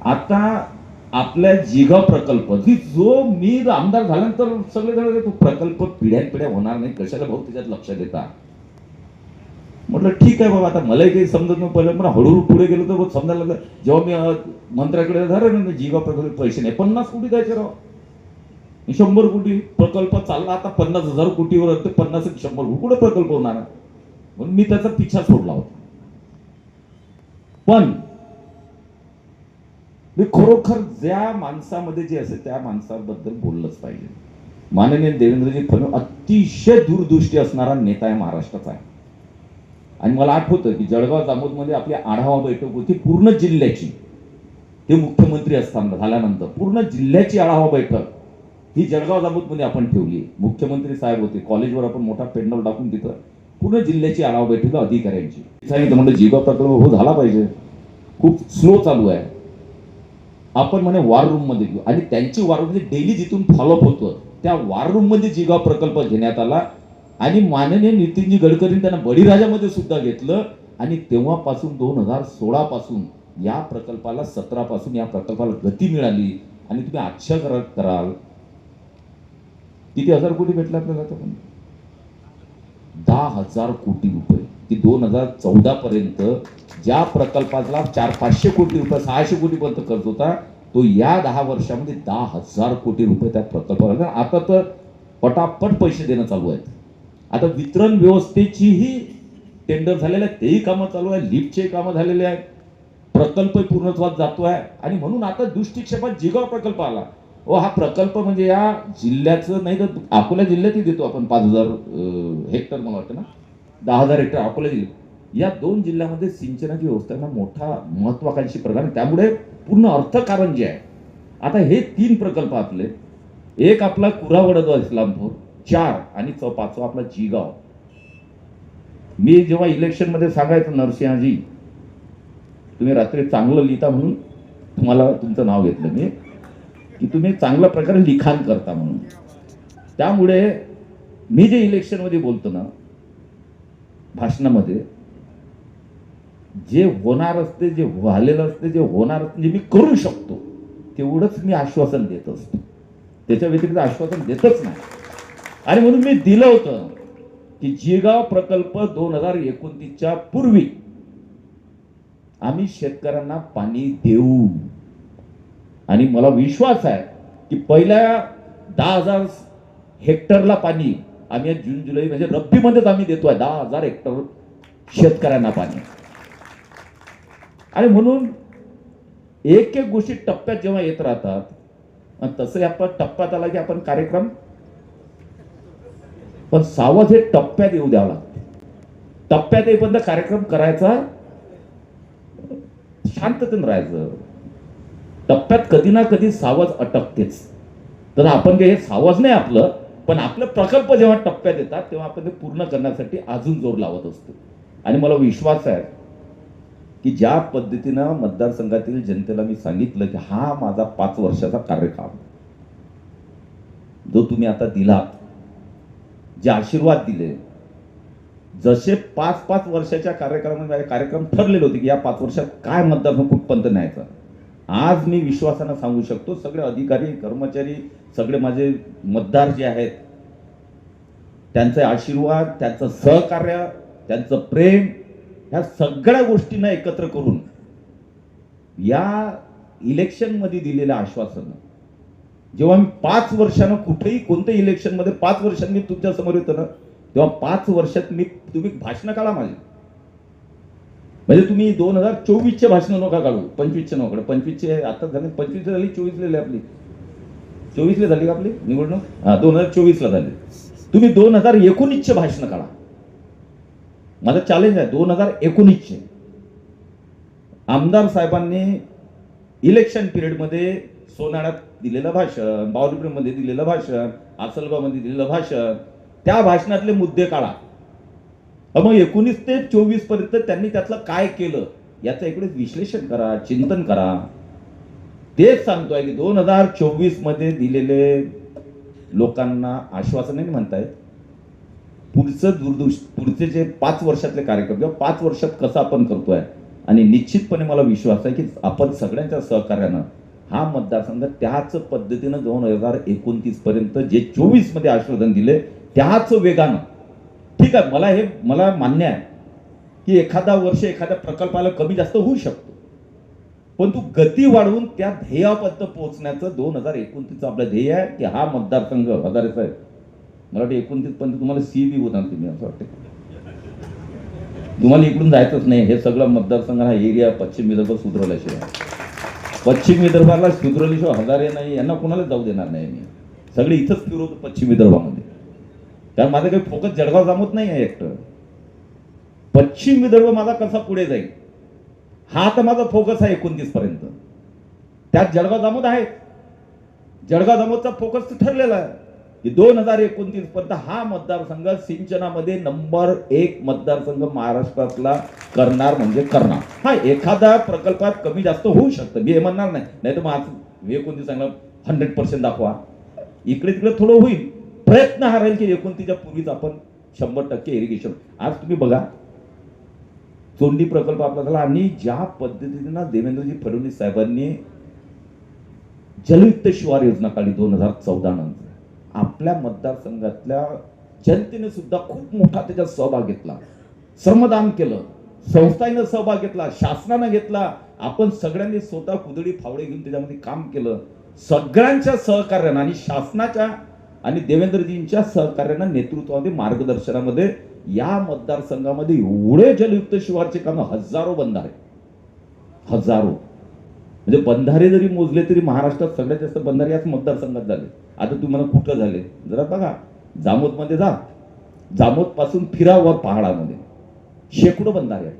आता आपल्या जिगाव प्रकल्प की जो मी आमदार झाल्यानंतर सगळे जण तो प्रकल्प पिढ्यानपिढ्या होणार नाही, कशाला भाऊ त्याच्यात लक्ष देता. म्हटलं ठीक आहे बाबा, आता मलाही काही समजत नाही. पहिलं मला हळूहळू पुढे गेलो तर समजायला लागलं. जेव्हा मी मंत्र्याकडे झालं जिगाव प्रकल्प पैसे नाही, 50 कोटी द्यायचे राव, 100 कोटी प्रकल्प चालला. आता 50,000 कोटीवर 50-100 कोटी कुठे प्रकल्प होणार, म्हणून मी त्याचा पिछा सोडला होता. पण मी खरोखर ज्या माणसामध्ये जे असेल त्या माणसाबद्दल बोललंच पाहिजे. माननीय देवेंद्रजी फडणवीस अतिशय दूरदृष्टी असणारा नेता आहे महाराष्ट्राचा आहे. आणि मला आठवतं की जळगाव जामोदमध्ये आपली आढावा बैठक होती पूर्ण जिल्ह्याची, ते मुख्यमंत्री असताना झाल्यानंतर पूर्ण जिल्ह्याची आढावा बैठक ही जळगाव जामोदमध्ये आपण ठेवली. मुख्यमंत्री साहेब होते, कॉलेजवर आपण मोठा पेंडॉल टाकून तिथं पूर्ण जिल्ह्याची आढावा बैठक अधिकाऱ्यांची सांगितलं. म्हणजे जिगाव प्रकल्प हो झाला पाहिजे, खूप स्लो चालू आहे, आपण म्हणे वॉर रूम मध्ये घेऊ. आणि त्यांची वॉर रूम डेली जिथून फॉलोअप होतं त्या वॉर रूम मध्ये जिगाव प्रकल्प घेण्यात आला. आणि माननीय नितीनजी गडकरींनी त्यांना बळीराजामध्ये सुद्धा घेतलं. आणि तेव्हापासून 2016 पासून या प्रकल्पाला 17 पासून या प्रकल्पाला गती मिळाली. आणि तुम्ही आश्चर्य कराल किती हजार कोटी भेटले आपल्याला, 10,000 कोटी रुपये. की 2014 पर्यंत ज्या प्रकल्पाला 400-500 कोटी रुपये, 600 कोटी पर्यंत खर्च होता, तो या 10 वर्षामध्ये 10,000 कोटी रुपये त्या प्रकल्पाला. आता तर पटापट पैसे देणं चालू आहेत. आता वितरण व्यवस्थेचीही टेंडर झालेले आहेत, तेही कामं चालू आहे, लिफ्टचे कामं झालेले आहेत, प्रकल्प पूर्णत्वास जातो आहे. आणि म्हणून आता दृष्टिक्षेपात जिगाव प्रकल्प आला. हा प्रकल्प म्हणजे या जिल्ह्याचं नाही तर अकोला जिल्ह्यातही देतो आपण 5,000 हेक्टर, मला वाटतं ना 10,000 हेक्टर अकोला जिल्ह्यात. या 2 जिल्ह्यामध्ये सिंचनाची व्यवस्था मोठा महत्वाकांक्षी प्रकार, त्यामुळे पूर्ण अर्थकारण जे आहे. आता हे 3 प्रकल्प आपले, एक आपला कुरावडदवा इस्लामपूर, 4 आणि 5वा आपला जिगाव. मी जेव्हा इलेक्शन मध्ये सांगायचं नरसिंहाजी तुम्ही रात्री चांगलं लिहिता म्हणून तुम्हाला तुमचं नाव घेतलं मी, की तुम्ही चांगल्या प्रकारे लिखाण करता म्हणून. त्यामुळे मी जे इलेक्शन मध्ये बोलतो ना भाषणामध्ये, जे होणार असते, जे झालेलं असते, जे होणार असते, जे मी करू शकतो तेवढंच मी आश्वासन देत असतो, त्याच्या व्यतिरिक्त आश्वासन देतच नाही. आणि म्हणून मी दिलं होतं की जिगाव प्रकल्प 2029च्या पूर्वी आम्ही शेतकऱ्यांना पाणी देऊ. आणि मला विश्वास आहे की पहिल्या 10,000 हेक्टरला पाणी आम्ही जून जुलै म्हणजे रब्बीमध्येच आम्ही देतोय 10,000 हेक्टर शेतकऱ्यांना पाणी. आणि म्हणून एक एक गोष्टी टप्प्यात जेव्हा येत राहतात, तसं आपण टप्प्यात आला की आपण कार्यक्रम, पण सावध हे टप्प्यात येऊ द्यावं लागतं. टप्प्यात येईपर्यंत कार्यक्रम करायचा, शांततेने राहायचं. टप्प्यात कधी ना कधी सावज अटकतेच. तर आपण हे सावज नाही आपलं, पण आपले प्रकल्प जेव्हा टप्प्यात येतात तेव्हा आपण ते पूर्ण करण्यासाठी अजून जोर लावत असतो. आणि मला विश्वास आहे की ज्या पद्धतीनं मतदारसंघातील जनतेला मी सांगितलं की हा माझा 5 वर्षाचा कार्यकाळ जो तुम्ही आता दिलात, जे आशीर्वाद दिले, जसे 5-5 वर्षाच्या कार्यक्रमामध्ये कार्यक्रम ठरलेले होते की या 5 वर्षात काय मतदारसंघ कुठपर्यंत न्यायचा. आज मी विश्वासानं सांगू शकतो, सगळे अधिकारी कर्मचारी सगळे माझे मतदार जे आहेत त्यांचे आशीर्वाद, त्यांचं सहकार्य, त्यांचं प्रेम, ह्या सगळ्या गोष्टींना एकत्र करून या इलेक्शनमध्ये दिलेलं आश्वासन, जेव्हा मी 5 वर्षानं कुठेही कोणत्याही इलेक्शनमध्ये 5 वर्षांनी तुमच्या समोर येतो ना, तेव्हा 5 वर्षात तुम्ही भाषणं काढा माझी. म्हणजे तुम्ही 2024चे भाषण नका काढू, 25चे नका काढू. 25चे आता झाले, 25 झाली, 24 आपली 24 झाली का आपली निवडणूक? 2024 झाली. तुम्ही 2019चे भाषण काढा. माझं चॅलेंज आहे 2019चे. आमदार साहेबांनी इलेक्शन पिरियडमध्ये सोनाळ्यात दिलेलं भाषण, बावलीमध्ये दिलेलं भाषण, आसलगावमध्ये दिलेलं भाषण, त्या भाषणातले मुद्दे काढा. मग 19 ते 24 पर्यंत त्यांनी त्यातलं काय केलं याचं इकडे विश्लेषण करा, चिंतन करा. तेच सांगतोय की 2024 मध्ये दिलेले लोकांना आश्वासन म्हणतायत, पुढचे जे 5 वर्षातले कार्यक्रम किंवा 5 वर्षात कसं आपण करतोय. आणि निश्चितपणे मला विश्वास आहे की आपण सगळ्यांच्या सहकार्यानं हा मतदारसंघ त्याच पद्धतीनं 2029 पर्यंत जे 24 मध्ये आश्वासन दिले त्याच वेगानं. ठीक आहे, मला मान्य आहे की एखादा वर्ष एखाद्या प्रकल्पाला कमी जास्त होऊ शकतो, पण तू गती वाढवून त्या ध्येयापर्यंत पोहोचण्याचं 2029 आपलं ध्येय आहे की हा मतदारसंघ हजारे साहेब मला वाटतं 29 पर्यंत तुम्हाला सीबी होणार. तुम्ही असं वाटतं तुम्हाला इकडून जायचंच नाही. हे सगळं मतदारसंघ हा एरिया पश्चिम विदर्भ सुधारल्याशिवाय, पश्चिम विदर्भाला सुधारल्याशिवाय हजारे नाही, यांना कोणाला जाऊ देणार नाही. मी सगळे इथंच फिरवतो पश्चिम विदर्भामध्ये, कारण माझं काही फोकस जळगाव जामोद नाही आहे एकटं. पश्चिम विदर्भ माझा कसा पुढे जाईल हा तर माझा फोकस आहे 29 पर्यंत. त्यात जळगाव जामोद आहे. जळगाव जामोदचा फोकस ठरलेला आहे की 2029 पर्यंत हा मतदारसंघ सिंचनामध्ये नंबर 1 मतदारसंघ महाराष्ट्रातला करणार म्हणजे करणार. हा एखादा प्रकल्पात कमी जास्त होऊ शकतं, मी हे म्हणणार नाही तर मग 29 सांगणार 100% दाखवा. इकडे तिकडे थोडं होईल, प्रयत्न हा राहील की 29च्या पूर्वीच आपण 100% इरिगेशन. आज तुम्ही बघा चोंडी प्रकल्प आपला झाला आणि ज्या पद्धतीनं देवेंद्रजी फडणवीस साहेबांनी जलयुक्त शिवार योजना काढली 2014 नंतर, आपल्या मतदारसंघातल्या जनतेने सुद्धा खूप मोठा त्याच्यात सहभाग घेतला, श्रमदान केलं, संस्थांनी सहभाग घेतला, शासनानं घेतला. आपण सगळ्यांनी स्वतः कुदळी फावडे घेऊन त्याच्यामध्ये काम केलं. सगळ्यांच्या सहकार्यानं आणि शासनाच्या आणि देवेंद्रजींच्या सहकार्यानं नेतृत्वामध्ये मार्गदर्शनामध्ये या मतदारसंघामध्ये एवढे जलयुक्त शिवारचे काम, हजारो बंधारे, हजारो. म्हणजे बंधारे जरी मोजले तरी महाराष्ट्रात सगळ्यात जास्त बंधारे याच मतदारसंघात झाले. आता तुम्हाला कुठं झाले जरा बघा, जामोदमध्ये जा, जामोद पासून फिरावर पहाडामध्ये शेकडो बंधारे आहेत.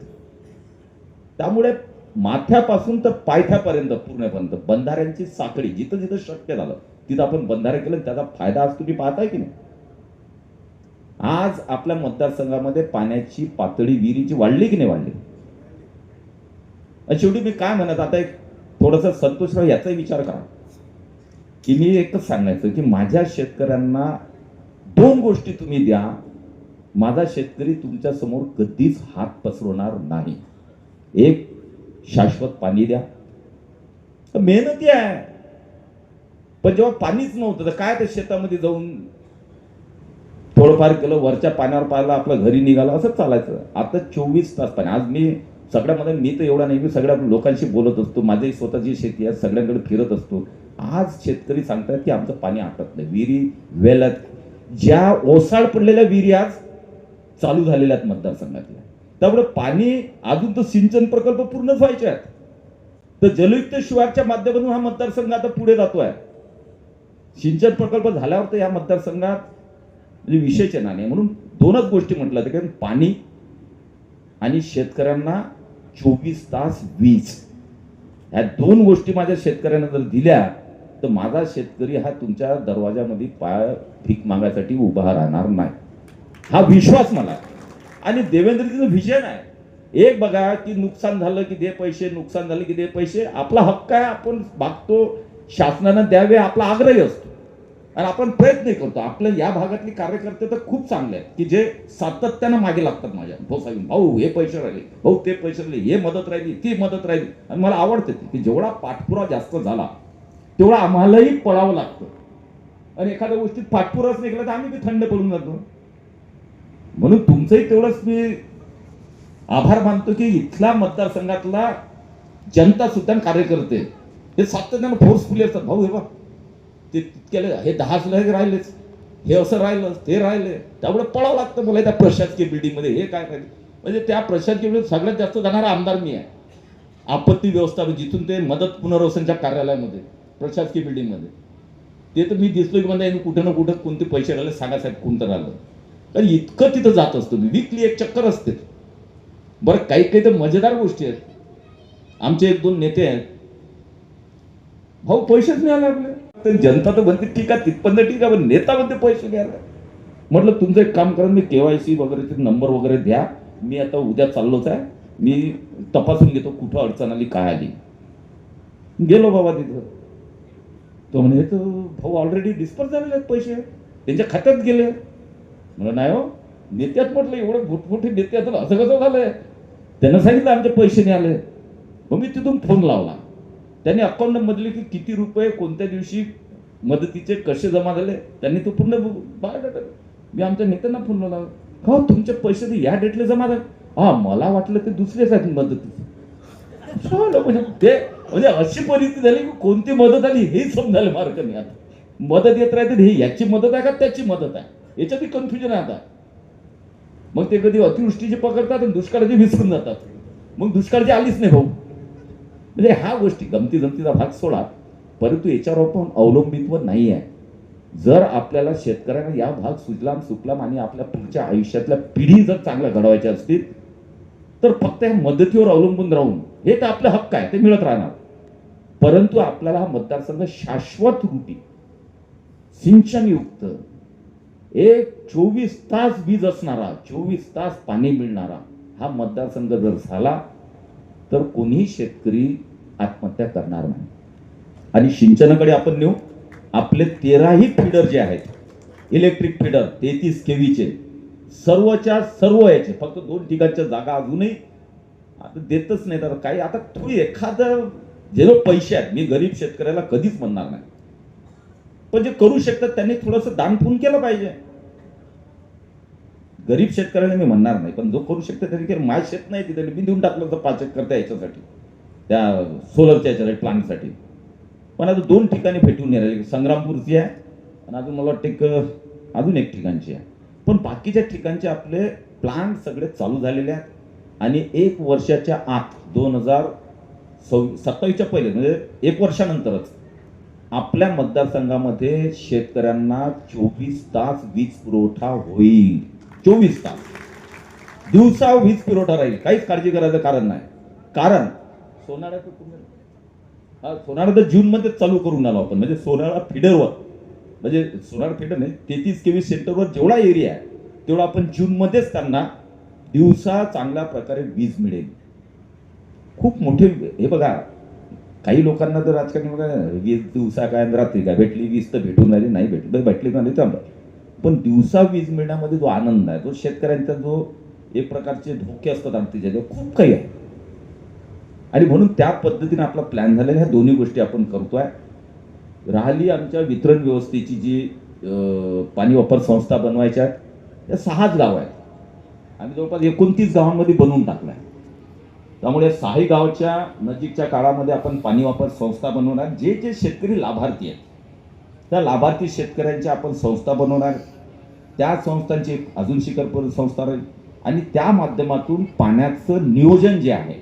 त्यामुळे माथ्यापासून तर पायथ्यापर्यंत पूर्णपर्यंत बंधाऱ्यांची साखळी, जिथं जिथं शक्य झालं तिथं आपण बंधारे केलं. त्याचा फायदा आज तुम्ही पाहताय की नाही. आज आपल्या मतदारसंघामध्ये पाण्याची पातळी विहिरीची वाढली की नाही वाढली. शेवटी मी काय म्हणत, आता एक थोडंसं संतोषराव याचाही विचार करा की मी एकच सांगायचं की माझ्या शेतकऱ्यांना 2 गोष्टी तुम्ही द्या, माझा शेतकरी तुमच्या समोर कधीच हात पसरवणार नाही. एक, शाश्वत पाणी द्या. मेहनती आहे, पण जेव्हा पाणीच नव्हतं तर काय ते शेतामध्ये जाऊन थोडंफार केलं, वरच्या पाण्यावर पाहिलं, आपलं घरी निघालं, असंच चालायचं. आता 24 तास पाणी. आज मी सगळ्यामध्ये, मी तर एवढा नाही, मी सगळ्या लोकांशी बोलत असतो, माझी स्वतःची शेती आहे, सगळ्यांकडे फिरत असतो. आज शेतकरी सांगतात की आमचं पाणी आटत नाही. विहिरी वेलात, ज्या ओसाड पडलेल्या विहिरी आज चालू झालेल्या आहेत मतदारसंघातल्या, त्यामुळे पाणी अजून तर सिंचन प्रकल्प पूर्णच व्हायचे आहेत. तर जलयुक्त शिवारच्या माध्यमातून हा मतदारसंघ आता पुढे जातोय. सिंचन प्रकल्प झाल्यावर तर या मतदारसंघात म्हणजे विषयचे नाही. म्हणून 2च गोष्टी म्हटलं तर पाणी आणि शेतकऱ्यांना 24 तास वीज, ह्या 2 गोष्टी माझ्या शेतकऱ्यांना जर दिल्या तर माझा शेतकरी हा तुमच्या दरवाजामध्ये पाय भीक मागायसाठी उभा राहणार नाही. हा विश्वास मला. आणि देवेंद्रजीचं व्हिजन आहे. एक बघा की नुकसान झालं की दे पैसे, नुकसान झालं की दे पैसे. आपला हक्क आहे, आपण मागतो, शासनानं द्यावे, आपला आग्रही असतो. आणि आपण प्रयत्न करतो. आपल्या या भागातली कार्यकर्ते तर खूप चांगले आहेत की जे सातत्यानं मागे लागतात माझ्या. भाऊ हे पैसे राहिले, भाऊ ते पैसे राहिले, हे मदत राहिली, ती मदत राहिली. आणि मला आवडते ते की जेवढा पाठपुरावा जास्त झाला तेवढा आम्हालाही पळावं लागतं. आणि एखाद्या गोष्टीत पाठपुरावाच निघाला तर आम्ही बी थंड पडून जातो. म्हणून तुमचंही तेवढंच मी आभार मानतो की इथला मतदारसंघातला जनता सुद्धा कार्यकर्ते हे सातत्यानं फोर्सफुली असतात. भाऊ हे बा ते तितक्याला हे 10 राहिलेच, हे असं राहिलं, ते राहिले, त्यामुळे पळावं लागतं मला त्या प्रशासकीय बिल्डिंगमध्ये. हे काय राहिले म्हणजे त्या प्रशासकीय बिल्डिंग सगळ्यात जास्त जाणारा आमदार मी आहे. आपत्ती व्यवस्थापन जिथून ते मदत पुनर्वसनच्या कार्यालयामध्ये प्रशासकीय बिल्डिंगमध्ये ते तर मी दिसलो की म्हणजे कुठे ना कुठं कोणते पैसे राहिले सांगा साहेब कोणतं राहिलं. कारण इतकं तिथं जात असतो मी. वीकली एक चक्कर असते. बरं काही काही तर मजेदार गोष्टी आहेत. आमचे 1-2 नेते आहेत, भाऊ पैसेच मिळाले आपले. तर जनता तर म्हणते ठीक आहे, तिथपर्यंत ठीक आहे, पण नेता म्हणते पैसे घ्यायला. म्हटलं तुमचं एक काम करा, मी KYC वगैरे नंबर वगैरे द्या, मी आता उद्या चाललोच आहे, मी तपासून घेतो कुठं अडचण आली काय आली. गेलो बाबा तिथं. तो म्हणे तर भाऊ ऑलरेडी डिस्पर्स झालेले आहेत पैसे, त्यांच्या खात्यात गेले. म्हणलं नाही हो, नेत्यात म्हटलं एवढं मोठमोठे नेते असं कसं झालंय. त्यांना सांगितलं आमचे पैसे नाही आले. मग मी तिथून फोन लावला. त्यांनी अकाउंट मधले की किती रुपये कोणत्या दिवशी मदतीचे कसे जमा झाले त्यांनी तो पूर्ण बायोडाटा. मी आमच्या नेत्यांना फोन लावला, का तुमचे पैसे ते या डेटला जमा झाले. हा मला वाटलं ते दुसरेच आहेत मदतीचे. म्हणजे ते म्हणजे अशी परिस्थिती झाली की कोणती मदत आली हे समजायला मार्ग नाही. आता मदत येत राहते, हे याची मदत आहे का त्याची मदत आहे याच्यातही कन्फ्युजन आहे आता. मग ते कधी अतिवृष्टीचे पकडतात आणि दुष्काळाचे विसरून जातात. मग दुष्काळची आलीच नाही भाऊ. म्हणजे ह्या गोष्टी गमती जमतीचा भाग सोडा, परंतु याच्यावर आपण अवलंबित्व नाही आहे. जर आपल्याला शेतकऱ्यांना या भाग सुजलाम सुफलाम आणि आपल्या पुढच्या आयुष्यातल्या पिढी जर चांगल्या घडवायच्या असतील तर फक्त या मदतीवर अवलंबून राहून हे तर आपलं हक्क आहे, ते मिळत राहणार. परंतु आपल्याला हा मतदारसंघ शाश्वत रूपी सिंचनयुक्त एक 24 तास वीज असणारा, 24 तास पाणी मिळणारा हा मतदारसंघ जर झाला तर कोणीही शेतकरी आत्महत्या करणार नाही. आणि सिंचनाकडे आपण नेऊ, आपले 13ही फीडर जे आहेत इलेक्ट्रिक फीडर 33 KVचे सर्वच्या सर्व याचे फक्त 2 ठिकाणच्या जागा अजूनही आता देतच नाही. तर काही आता थोडी एखादं जे लोक पैसे आहेत, मी गरीब शेतकऱ्याला कधीच म्हणणार नाही, पण जे करू शकतात त्यांनी थोडंसं दान पुण्य केलं पाहिजे. गरीब शेतकऱ्याला मी म्हणणार नाही, पण जो करू शकतो त्यांनी माझं शेत नाही तिथे मी देऊन टाकलं तर 5 एकर त्या याच्यासाठी, त्या सोलरच्या याच्यासाठी प्लांटसाठी. पण आता 2 ठिकाणी भेटून राहिले, संग्रामपूरची आहे आणि अजून मला वाटतं अजून एक ठिकाणची आहे. पण बाकीच्या ठिकाणचे आपले प्लांट सगळे चालू झालेले आहेत आणि 1 वर्षाच्या आत 2027च्या पहिले म्हणजे 1 वर्षानंतरच आपल्या मतदारसंघामध्ये शेतकऱ्यांना 24 तास वीज पुरवठा होईल. 24 तास दिवसा वीज पुरवठा राहील. काहीच काळजी करायचं कारण नाही. कारण सोनाळ्याचं सोनाळा तर जूनमध्ये चालू करून आलो आपण. म्हणजे सोनाळा फिडरवर, म्हणजे सोनाळा फिडर नाही 33 KV सेंटरवर जेवढा एरिया आहे तेवढा आपण जूनमध्येच त्यांना दिवसा चांगल्या प्रकारे वीज मिळेल. खूप मोठे हे बघा, काही लोकांना तर राजकारणी बघा वीज दिवसा काय रात्री काय भेटली वीज तर भेटून राहिली, नाही भेटली नाही तर पण दिवसा वीज मिळण्यामध्ये जो आनंद आहे, तो शेतकऱ्यांचा जो एक प्रकारचे धोके असतात आमच्या खूप काही आहे. आणि म्हणून त्या पद्धतीने आपला प्लॅन झालेला ह्या दोन्ही गोष्टी आपण करतोय. राहिली आमच्या वितरण व्यवस्थेची जी पाणी वापर संस्था बनवायच्या आहेत, त्या 6च गाव आहेत. आम्ही जवळपास 29 गावांमध्ये बनवून टाकलाय. त्यामुळे 6 गावच्या नजीकच्या काळामध्ये आपण पाणी वापर संस्था बनवणार. जे जे शेतकरी लाभार्थी आहेत त्या लाभार्थी शेतकऱ्यांच्या आपण संस्था बनवणार. त्या संस्थांची अजून शिखर संस्था राहील आणि त्या माध्यमातून पाण्याचं नियोजन जे आहे,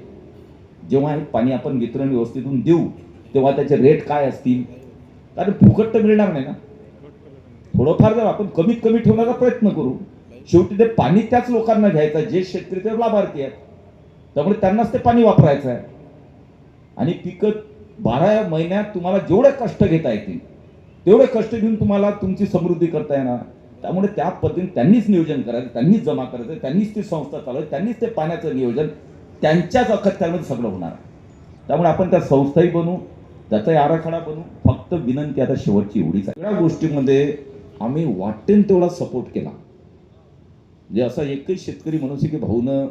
जेव्हा हे पाणी आपण वितरण व्यवस्थेतून देऊ तेव्हा त्याचे रेट काय असतील, कारण फुकट तर मिळणार नाही ना. थोडंफार जर आपण कमीत कमी ठेवण्याचा प्रयत्न करू. शेवटी ते पाणी त्याच लोकांना घ्यायचं जे शेतकरी ते लाभार्थी आहेत, त्यामुळे त्यांनाच ते पाणी वापरायचं आहे. आणि पिकं 12 महिन्यात तुम्हाला जेवढे कष्ट घेता येतील तेवढे कष्ट घेऊन तुम्हाला तुमची समृद्धी करता येणार. त्यामुळे त्या पद्धतीने त्यांनीच नियोजन करायचं, त्यांनीच जमा करायचं, त्यांनीच ती संस्था चालवायची, त्यांनीच ते पाण्याचं नियोजन त्यांच्याच अखत्यामध्ये सगळं होणार. त्यामुळे आपण त्या संस्थाही बनवू, त्याचाही आराखडा बनवू. फक्त फक्त विनंती आता शेवटची एवढीच आहे, सगळ्या गोष्टीमध्ये आम्ही वाटेल तेवढा सपोर्ट केला. म्हणजे असा एकही शेतकरी म्हणू शके की भाऊनं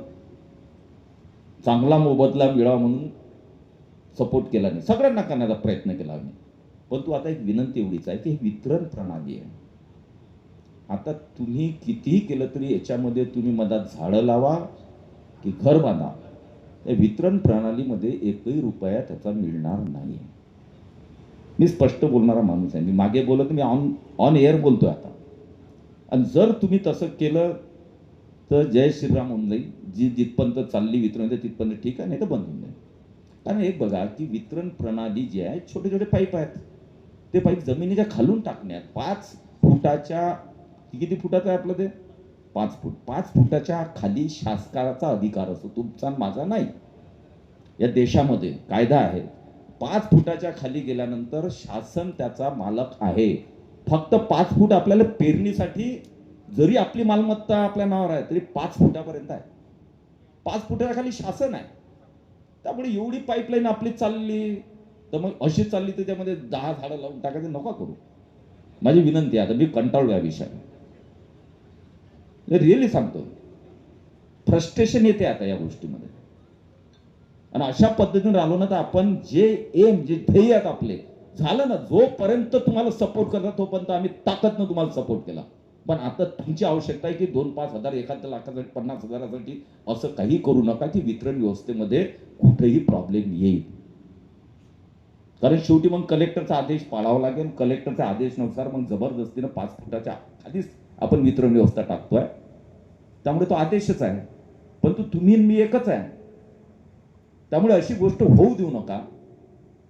चांगला मोबदला मिळावा म्हणून सपोर्ट केला नाही, सगळ्यांना करण्याचा प्रयत्न केला आम्ही. परंतु आता एक विनंती एवढीच आहे की ही वितरण प्रणाली आहे. आता तुम्ही कितीही केलं तरी याच्यामध्ये तुम्ही मधात झाडं लावा की घर बांधा, या वितरण प्रणालीमध्ये एकही रुपया त्याचा मिळणार नाही. मी स्पष्ट बोलणारा माणूस आहे. मी मागे बोलत, मी ऑन एअर बोलतोय आता. आणि जर तुम्ही तसं केलं तर जय श्रीराम होऊन जाईल. जी जिथपर्यंत चालली वितरण तिथपर्यंत ठीक आहे, नाही तर बंद होऊन जाईल. कारण एक बघा की वितरण प्रणाली जी आहे, छोटे छोटे पाईप आहेत, ते पाईप जमिनीच्या खालून टाकण्यात 5 फुटाच्या, किती फुटाचं आहे आपलं ते 5 फूट, 5 फुटाच्या खाली शासकाचा अधिकार असतो, तुमचा माझा नाही. या देशामध्ये कायदा आहे, 5 फुटाच्या खाली गेल्यानंतर शासन त्याचा मालक आहे. फक्त 5 फूट आपल्याला पेरणीसाठी, जरी आपली मालमत्ता आपल्या नावावर आहे तरी 5 फुटापर्यंत आहे. 5 फुटाच्या खाली शासन आहे. त्यामुळे एवढी पाईपलाईन आपली चालली तर मग अशी चालली त्याच्यामध्ये 10 झाडं लावून टाकायचं नका करू. माझी विनंती आहे. आता मी कंटाळलो या विषयाने, रिअली सांगतो, फ्रस्ट्रेशन येते आता या गोष्टीमध्ये. आणि अशा पद्धतीने राहिलो ना तर आपण जे एम, जे ध्येय आहेत आपले, झालं ना, जोपर्यंत तुम्हाला सपोर्ट करतात तोपर्यंत आम्ही ताकदनं तुम्हाला सपोर्ट केला. पण आता तुमची आवश्यकता आहे की 2-5 हजार, 1 लाखासाठी, 50 हजारासाठी असं काही करू नका की वितरण व्यवस्थेमध्ये कुठेही प्रॉब्लेम येईल. कारण शेवटी मग कलेक्टरचा आदेश पाळावा लागेल. कलेक्टरच्या आदेशानुसार मग जबरदस्तीनं 5 फुटाच्या खालीच आपण वितरण व्यवस्था टाकतोय. त्यामुळे तो आदेशच आहे. परंतु तुम्ही मी एकच आहे. त्यामुळे अशी गोष्ट होऊ देऊ नका.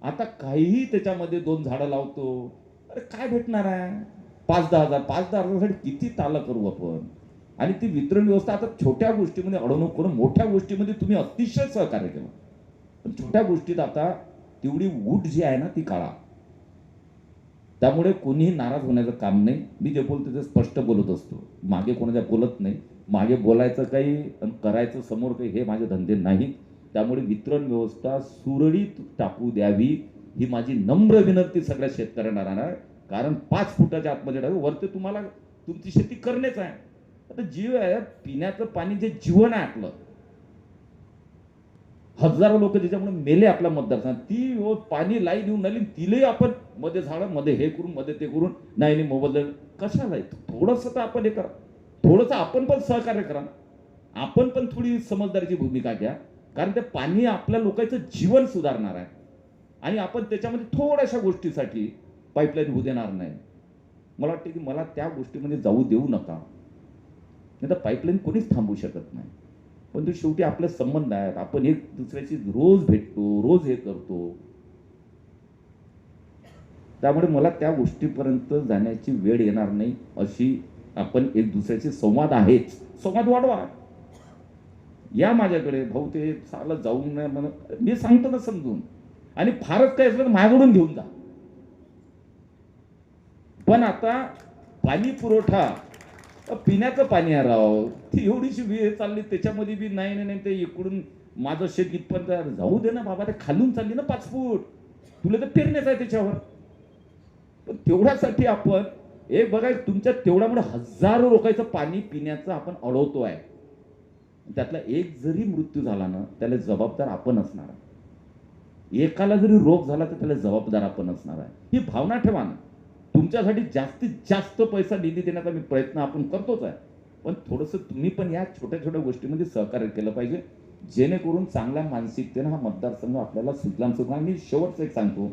आता काहीही त्याच्यामध्ये 2 झाडं लावतो, अरे काय भेटणार आहे? 5-10 हजार, 5-10 हजारासाठी किती तालं करू आपण. आणि ती वितरण व्यवस्था आता छोट्या गोष्टीमध्ये अडवणूक करून मोठ्या गोष्टीमध्ये तुम्ही अतिशय सहकार्य केलं. पण छोट्या गोष्टीत आता तेवढी ऊट जी आहे ना ती काढा. त्यामुळे कोणीही नाराज होण्याचं काम नाही. मी जे बोलतो ते स्पष्ट बोलत असतो, मागे कोणाच्या बोलत नाही. मागे बोलायचं काही आणि करायचं समोर काही, हे माझे धंदे नाही. त्यामुळे वितरण व्यवस्था सुरळीत टाकू द्यावी ही माझी नम्र विनंती सगळ्या शेतकऱ्यांना राहणार. कारण 5 फुटाच्या आतमध्ये टाकू, वरती तुम्हाला तुमची शेती करणेच आहे. आता जीव आहे, पिण्याचं पाणी जे जीवन आहे आपलं, हजारो लोक ज्याच्यामुळे मेले आपल्या मतदारसंघात, ती पाणी लाईन येऊन आली, तिलाही आपण मध्ये झाडं, मध्ये हे करून, मध्ये ते करून, नाही मोबाईल कशाला आहे. थोडंसं तर आपण हे करा, थोडंसं आपण पण सहकार्य करा. आपण पण थोडी समजदारीची भूमिका घ्या. कारण ते पाणी आपल्या लोकांचं जीवन सुधारणार आहे. आणि आपण त्याच्यामध्ये थोड्याशा गोष्टीसाठी पाईपलाईन होऊ देणार नाही. मला वाटतं की मला त्या गोष्टीमध्ये जाऊ देऊ नका. नाही तर पाईपलाईन कोणीच थांबवू शकत नाही. पण तो शेवटी आपले संबंध आहेत. आपण एक दुसऱ्याची रोज भेटतो, रोज हे करतो. त्यामुळे मला त्या गोष्टीपर्यंत जाण्याची वेळ येणार नाही. अशी आपण एक दुसऱ्याचे संवाद आहेच, संवाद वाढवा. या माझ्याकडे, भाऊ ते चालत जाऊन नाही म्हणत, मी सांगतो ना समजून. आणि फारच काय असलं तर माझ्याकडून घेऊन जा. पण आता पाणी पुरवठा, पिण्याचं पाणी आहे राव, ती एवढीशी विहीर चालली त्याच्यामध्ये बी नाही ते इकडून माझं शेत इथपर्यंत जाऊ दे ना बाबा. ते खालून चालली ना 5 फूट, तुला तर पेरण्याचं आहे त्याच्यावर. पण तेवढ्यासाठी आपण एक बघा, तुमच्या तेवढ्यामुळे हजारो लोकांचं पाणी पिण्याचं आपण अडवतोय. त्यातला एक जरी मृत्यू झाला ना, त्याला जबाबदार आपण असणार आहे. एकाला जरी रोग झाला तर त्याला जबाबदार आपण असणार आहे. ही भावना ठेवा ना. तुमच्यासाठी जास्तीत जास्त पैसा निधी देण्याचा मी प्रयत्न आपण करतोच आहे. पण थोडंसं तुम्ही पण या छोट्या छोट्या गोष्टीमध्ये सहकार्य केलं पाहिजे, जेणेकरून चांगल्या मानसिकतेनं हा मतदारसंघ आपल्याला सुजलाम सुफलाम. मी शेवटचं एक सांगतो,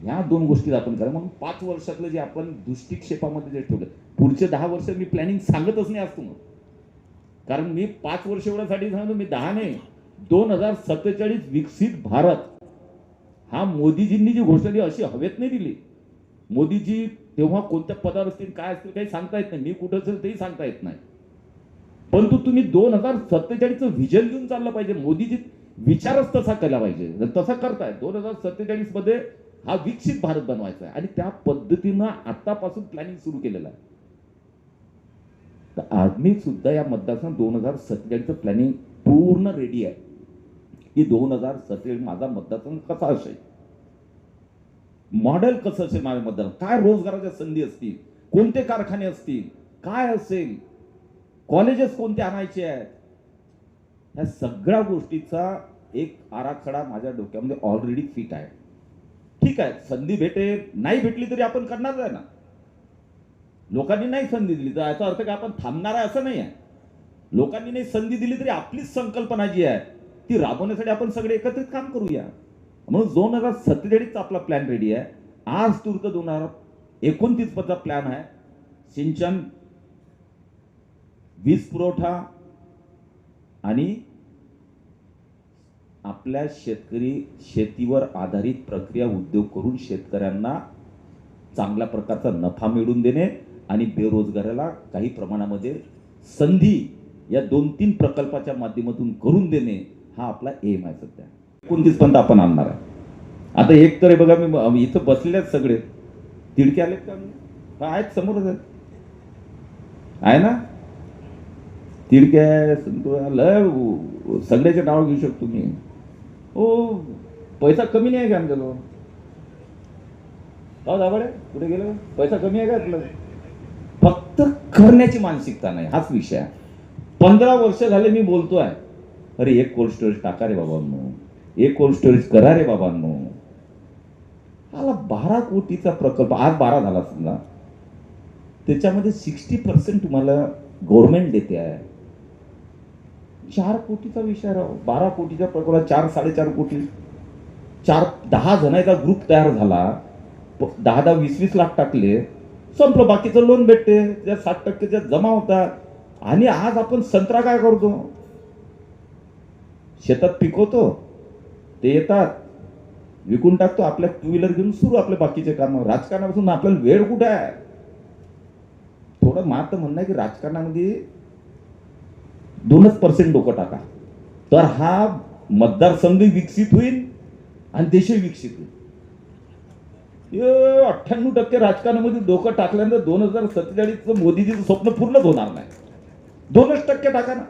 ह्या 2 गोष्टी आपण करा. म्हणून 5 वर्षातलं जे आपण दृष्टिक्षेपामध्ये जे ठेवलं, पुढचे 10 वर्ष मी प्लॅनिंग सांगतच नाही असतो. कारण मी 5 वर्ष एवढ्यासाठी सांगतो, मी 10 नाही, 2047 विकसित भारत हा मोदीजींनी जी घोषणा दिली अशी हवेत नाही दिली. मोदीजी तेव्हा कोणत्या पदावर असतील, काय असतील, काही सांगता येत नाही. मी कुठं असेल तेही सांगता येत नाही. परंतु तुम्ही 2047चं व्हिजन घेऊन चाललं पाहिजे. मोदीजी विचारच तसा केला पाहिजे, तसा करताय. 2047 मध्ये हा विकसित भारत बनवायचा आहे आणि त्या पद्धतीनं आतापासून प्लॅनिंग सुरू केलेलं आहे. तर आम्ही सुद्धा या मतदारसंघ 2047चं प्लॅनिंग पूर्ण रेडी आहे की 2047 माझा मतदारसंघ कसा असेल. मॉडेल कसं असेल माझ्याबद्दल, काय रोजगाराच्या संधी असतील, कोणते कारखाने असतील, काय असेल, कॉलेजेस कोणते आणायचे आहेत, ह्या सगळ्या गोष्टीचा एक आराखडा माझ्या डोक्यामध्ये ऑलरेडी फिट आहे. ठीक आहे, संधी भेटेल नाही भेटली तरी आपण करणार आहे ना. लोकांनी नाही संधी दिली तर याचा अर्थ काय आपण थांबणार आहे असं नाही आहे. लोकांनी नाही संधी दिली तरी आपलीच संकल्पना जी आहे ती राबवण्यासाठी आपण सगळे एकत्रित काम करूया. म्हणून 2047 आपला प्लॅन रेडी आहे. आज तूर्त 2029 चा प्लॅन आहे. सिंचन, वीज पुरवठा आणि आपल्या शेतीवर आधारित प्रक्रिया उद्योग करून शेतकऱ्यांना चांगल्या प्रकारचा नफा मिळवून देणे आणि बेरोजगाराला काही प्रमाणामध्ये संधी या 2-3 प्रकल्पाच्या माध्यमातून करून देणे हा आपला एम आहे. सध्या 29 पर्यंत आपण आणणार आहे. आता एक तर बघा, मी इथं बसलेले आहेत सगळे, तिडके आलेत का आहेत समोरच आहेत, आहे ना, तिडके सगळ्याचे नाव घेऊ शकतो मी. हो, पैसा कमी नाही आहे का आमच्याजवळ? हो दाबाडे, कुठे गेलं? पैसा कमी आहे का आपलं? फक्त करण्याची मानसिकता नाही, हाच विषय आहे. 15 वर्ष झाले मी बोलतोय, अरे एक कोल्ड स्टोरेज टाका रे बाबांनो, एक कोल्ड स्टोरेज करा रे बाबांनो. आला 12 कोटीचा प्रकल्प, आज 12 झाला समजा, त्याच्यामध्ये 60% तुम्हाला गव्हर्नमेंट देते आहे. 4 कोटीचा विषय राव, 12 कोटीच्या प्रकल्पाला 4-4.5 कोटी, 4-10 जणांचा ग्रुप तयार झाला, 10-10, 20-20 लाख टाकले, संपलं. बाकीचं लोन भेटते, त्या 60% जमा होतात. आणि आज आपण संत्रा काय करतो, शेतात पिकवतो, ते येतात विकून टाकतो, आपल्या 2 व्हीलर घेऊन सुरू आपले बाकीचे काम. राजकारणापासून आपल्याला वेळ कुठे आहे? थोडं माझं म्हणणं आहे की राजकारणामध्ये 2% डोकं टाका, तर हा मतदारसंघ विकसित होईल आणि देशही विकसित होईल. 98% राजकारणामध्ये डोकं टाकल्यानंतर 2047 मोदीजीचं स्वप्न पूर्णच होणार नाही. 2% टाका ना,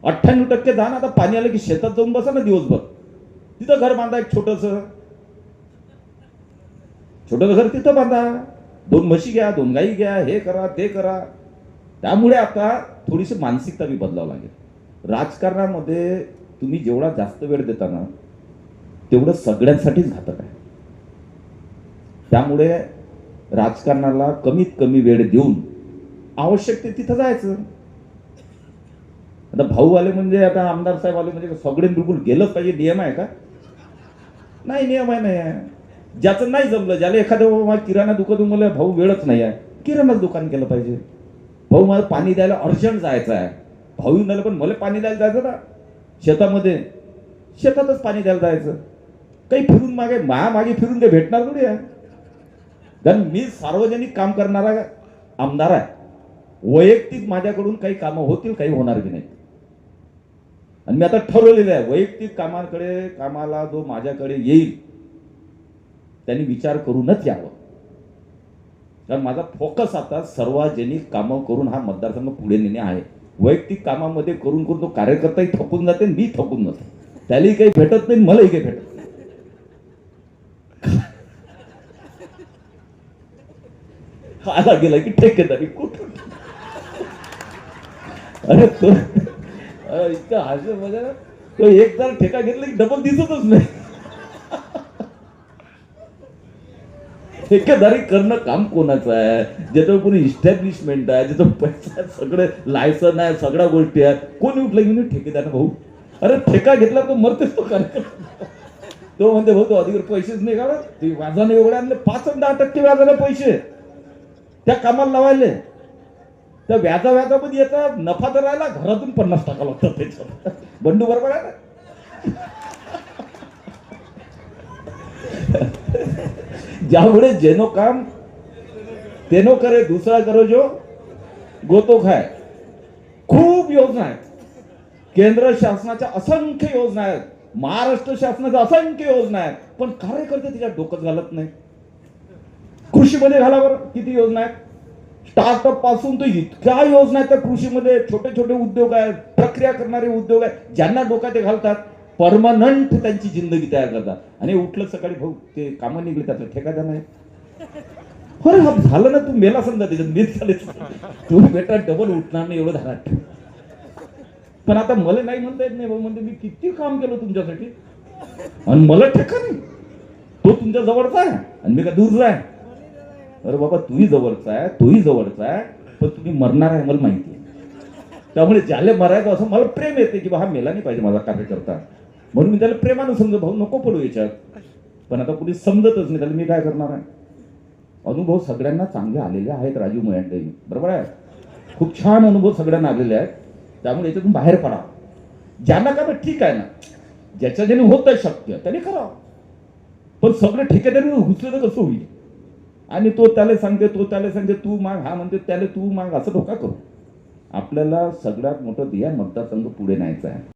98% जा ना. आता पाणी आलं की शेतात जाऊन बसा ना दिवसभर, तिथं घर बांधा, एक छोटस घर तिथं बांधा, 2 म्हशी घ्या, 2 गाई घ्या, हे करा ते करा. त्यामुळे आता थोडीशी मानसिकता बी बदलावं लागेल. राजकारणामध्ये तुम्ही जेवढा जास्त वेळ देता ना तेवढं सगळ्यांसाठीच घातक आहे. त्यामुळे राजकारणाला कमीत कमी वेळ देऊन आवश्यक ते तिथं जायचं. आता भाऊ आले म्हणजे, आता आमदार साहेब आले म्हणजे सगळे बिलकुल गेलंच पाहिजे नियम आहे का? नाही, नियम आहे नाही आहे. ज्याचं नाही जमलं, ज्याला एखादं किराणा दुकान, मला भाऊ वेळच नाही आहे, किराणाच दुकान केलं पाहिजे. भाऊ मला पाणी द्यायला अर्जंट जायचं आहे, भाऊ येऊन पण मला पाणी द्यायला जायचं ना शेतामध्ये, शेतातच पाणी द्यायला जायचं. काही फिरून मागे फिरून काही भेटणार थोडी आहे. कारण मी सार्वजनिक काम करणारा आमदार आहे. वैयक्तिक माझ्याकडून काही कामं होतील, काही होणार बी नाही. आणि मी आता ठरवलेलं आहे, वैयक्तिक कामाला जो माझ्याकडे येईल त्यांनी विचार करूनच यावं. कारण माझा फोकस आता सार्वजनिक कामं करून हा मतदारसंघ पुढे नेणे आहे. वैयक्तिक कामामध्ये करून तो कार्यकर्ताही थकून जाते, मी थकून जातो, त्यालाही काही भेटत नाही, मलाही काही भेटत नाही. आला गेला की ठेकेदारी कुठून, अरे तो इतका हास्य मजा, तो एक जर ठेका घेतला की डबल दिसतच नाही. ठेकेदारी करणं काम कोणाचं आहे? ज्याच्यावर कोणी इस्टॅब्लिशमेंट आहे, ज्याचं पैसा, सगळे लायसन आहे, सगळ्या गोष्टी आहेत, कोणी उठलं की ठेकेदार भाऊ, अरे ठेका घेतला तो मरतेच तो कार्यक्रम. तो म्हणते भाऊ तो अधिक पैसेच नाही काढत, ते व्याजाने एवढे आणले, 5-10% व्याजाने पैसे त्या कामाला लावायले. त्या व्याजामध्ये येतात, नफा तर राहिला, घरातून 50 टाका लागतात त्याच्यात. बंडू बरोबर आहे ना? ज्यामुळे जेनो काम तेनो करे, दुसरा करो जो गोतो खाय. खूप योजना आहेत, केंद्र शासनाच्या असंख्य योजना आहेत, महाराष्ट्र शासनाच्या असंख्य योजना आहेत, पण कार्यकर्ते त्याच्यात डोकंच घालत नाही. कृषीमध्ये घाला बरं, किती योजना आहेत. स्टार्टअप पासून तर इतक्या योजना आहेत त्या कृषीमध्ये. छोटे छोटे उद्योग आहेत, प्रक्रिया करणारे उद्योग आहेत, ज्यांना डोक्यात ते घालतात. परमनंट त्यांची जिंदगी तयार करतात. आणि उठलं सकाळी भाऊ ते कामं निघले त्याचा ठेकादा नाही. अरे हा झालं ना, तू मेला समजा त्याच्यात मीच झाले, तू बेटा डबल उठणार नाही एवढं धाराट. पण आता मला नाही म्हणता येत नाही भाऊ, म्हणजे मी किती काम केलं तुमच्यासाठी आणि मला ठेका नाही. तो तुमच्या जवळचा आहे आणि मी का दूरचा आहे. अरे बाबा तूही जवळचा आहे, तोही जवळचा आहे, पण तुम्ही मरणार आहे मला माहिती आहे. त्यामुळे ज्याला मरायचं असं मला प्रेम येते की बा हा मेला नाही पाहिजे माझा कार्यकर्ता, म्हणून मी त्याला प्रेमानं समजतो भाऊ नको पडू याच्यात. पण आता कुणी समजतच नाही त्याला, मी काय करणार आहे. अनुभव सगळ्यांना चांगले आलेले आहेत राजू मुयांडे, बरोबर आहे. खूप छान अनुभव सगळ्यांना आलेले आहेत. त्यामुळे याच्यातून बाहेर पडा. ज्यांना का ठीक आहे ना, ज्याच्या ज्याने होत आहे शक्य त्याने करा. पण सगळं ठेकेदारी घुसलं तर कसं होईल. आणि तो त्याला सांगते, तो त्याला सांगते तू माग, हा म्हणते त्याला तू माग, असं धोका करू. आपल्याला सगळ्यात मोठं ध्येय मतदारसंघ पुढे न्यायचं आहे.